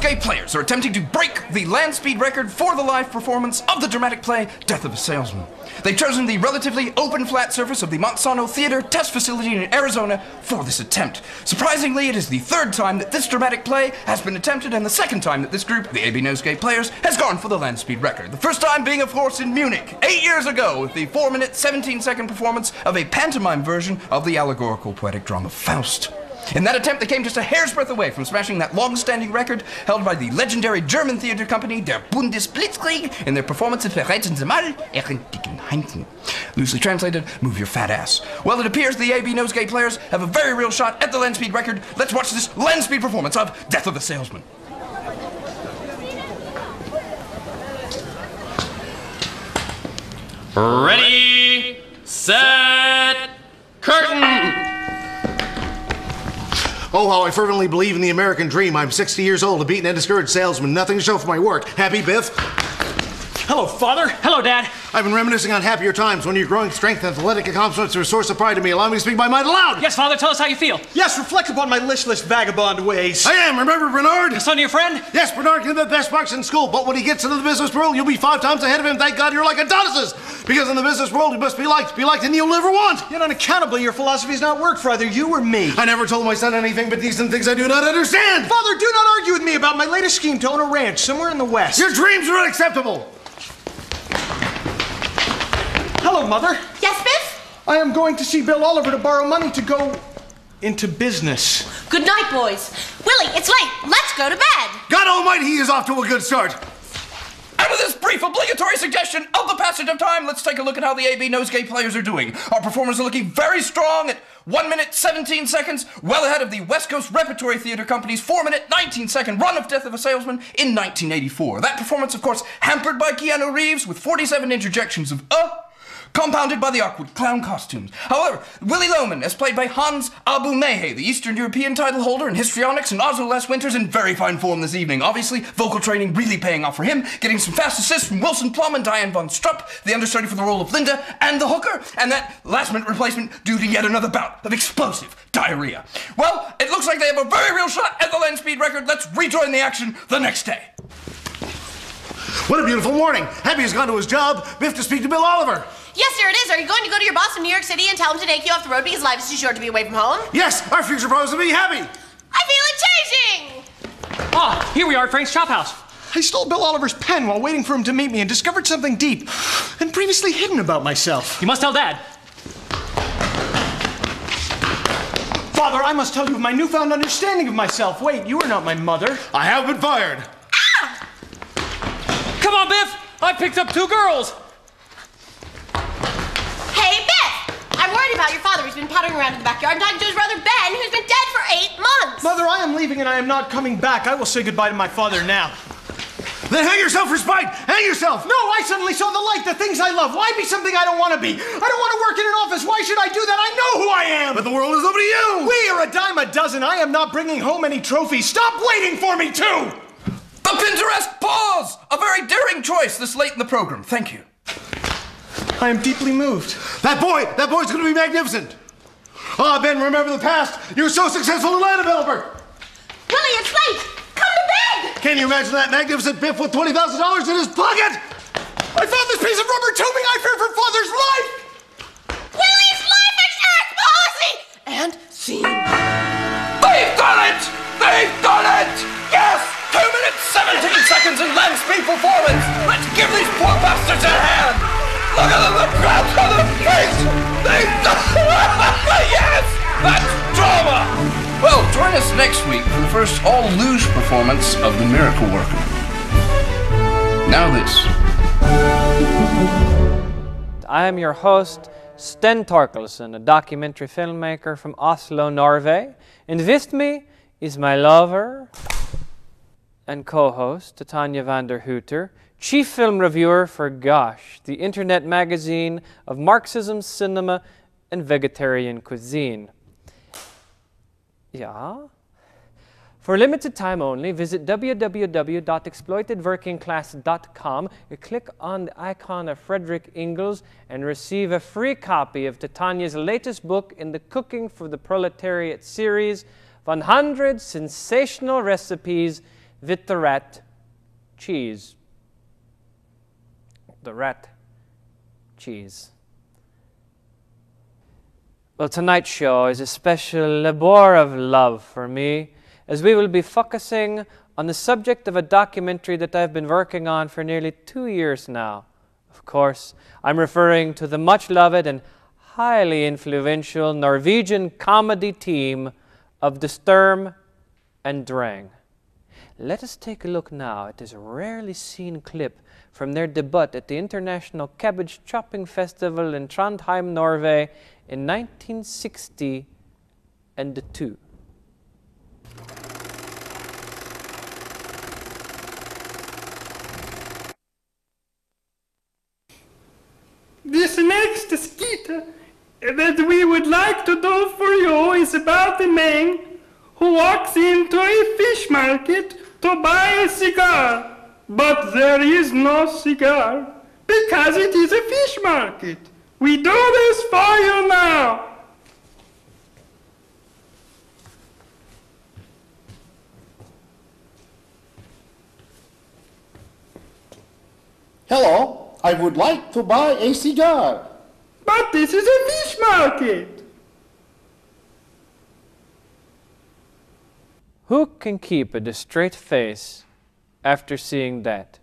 Nosegay players are attempting to break the land speed record for the live performance of the dramatic play Death of a Salesman. They've chosen the relatively open flat surface of the Monsanto Theater test facility in Arizona for this attempt. Surprisingly, it is the third time that this dramatic play has been attempted and the second time that this group, the AB Nosegay players, has gone for the land speed record. The first time being, of course, in Munich, 8 years ago, with the 4-minute, 17-second performance of a pantomime version of the allegorical poetic drama Faust. In that attempt, they came just a hair's breadth away from smashing that long-standing record held by the legendary German theater company Der Bundesblitzkrieg in their performance of Verreiten Sie mal Ihren dicken Heinzen. Loosely translated, move your fat ass. Well, it appears the AB Nosegay players have a very real shot at the land speed record. Let's watch this land speed performance of Death of a Salesman. Ready, set, curtain! Oh, how I fervently believe in the American dream. I'm 60 years old, a beaten and discouraged salesman, nothing to show for my work. Happy, Biff? Hello, Father. Hello, Dad. I've been reminiscing on happier times when your growing strength and athletic accomplishments are a source of pride to me. Allow me to speak my mind aloud. Yes, Father, tell us how you feel. Yes, reflect upon my listless vagabond ways. I am. Remember Bernard? The son of your friend? Yes, Bernard can be the best marks in school, but when he gets into the business world, you'll be 5 times ahead of him. Thank God you're like Adonis's. Because in the business world, you must be liked, and you'll never want. Yet unaccountably, your philosophy's not worked for either you or me. I never told my son anything but decent things I do not understand. Father, do not argue with me about my latest scheme to own a ranch somewhere in the West. Your dreams are unacceptable. Hello, Mother. Yes, Biff? I am going to see Bill Oliver to borrow money to go into business. Good night, boys. Willie, it's late. Let's go to bed. God almighty, he is off to a good start. Out of this brief obligatory suggestion of the passage of time, let's take a look at how the AB Nosegay players are doing. Our performers are looking very strong at 1 minute, 17 seconds, well ahead of the West Coast Repertory Theater Company's 4-minute, 19-second run of Death of a Salesman in 1984. That performance, of course, hampered by Keanu Reeves with 47 interjections of compounded by the awkward clown costumes. However, Willie Loman, as played by Hans Abumehe, the Eastern European title holder in histrionics and Oslo last winter's in very fine form this evening. Obviously, vocal training really paying off for him, getting some fast assists from Wilson Plum and Diane von Strupp, the understudy for the role of Linda, and the hooker, and that last-minute replacement due to yet another bout of explosive diarrhea. Well, it looks like they have a very real shot at the land speed record. Let's rejoin the action the next day. What a beautiful morning. Happy has gone to his job. Biff to speak to Bill Oliver. Yes, sir, it is. Are you going to go to your boss in New York City and tell him to take you off the road because life is too short to be away from home? Yes, our future pros will be happy. I feel it changing! Ah, here we are at Frank's Chop House. I stole Bill Oliver's pen while waiting for him to meet me and discovered something deep and previously hidden about myself. You must tell Dad. Father, I must tell you of my newfound understanding of myself. Wait, you are not my mother. I have been fired. Ah! Come on, Biff. I picked up 2 girls. Hey, Biff! I'm worried about your father. He's been pottering around in the backyard and talking to his brother Ben, who's been dead for 8 months. Mother, I am leaving and I am not coming back. I will say goodbye to my father now. Then hang yourself for spite. Hang yourself. No, I suddenly saw the light, the things I love. Why be something I don't want to be? I don't want to work in an office. Why should I do that? I know who I am. But the world is over to you. We are a dime a dozen. I am not bringing home any trophies. Stop waiting for me, too. The Pinterest pause! A very daring choice this late in the program. Thank you. I am deeply moved. That boy's going to be magnificent. Ah, Ben, remember the past. You were so successful in land developer. Willie, it's late. Come to bed! Can you imagine that magnificent Biff with $20,000 in his pocket? I found this piece of rubber tubing. I fear for Father's life. Willie's life insurance policy! And scene. They've done it! They've done it! Yes! 2 minutes, 17 seconds in land speed performance! Let's give these poor bastards a hand! Look at them, the crowd's on their face! They've done it! Yes! That's drama! Well, join us next week for the first all-luge performance of The Miracle Worker. Now this. I am your host, Sten Torkelsen, a documentary filmmaker from Oslo, Norway. And with me is my lover and co-host, Tanya van der Hooter, chief film reviewer for Gosh, the internet magazine of Marxism, cinema, and vegetarian cuisine. Yeah? For limited time only, visit www.exploitedworkingclass.com, click on the icon of Frederick Ingalls, and receive a free copy of Tanya's latest book in the Cooking for the Proletariat series, 100 sensational recipes with the rat cheese. The rat cheese. Well, tonight's show is a special labor of love for me, as we will be focusing on the subject of a documentary that I've been working on for nearly 2 years now. Of course, I'm referring to the much-loved and highly influential Norwegian comedy team of the Sturm and Drang. Let us take a look now at this rarely seen clip from their debut at the International Cabbage Chopping Festival in Trondheim, Norway in 1960 and 2. This next skit that we would like to do for you is about a man who walks into a fish market to buy a cigar. But there is no cigar because it is a fish market. We do this for you now. Hello, I would like to buy a cigar. But this is a fish market. Who can keep a straight face after seeing that?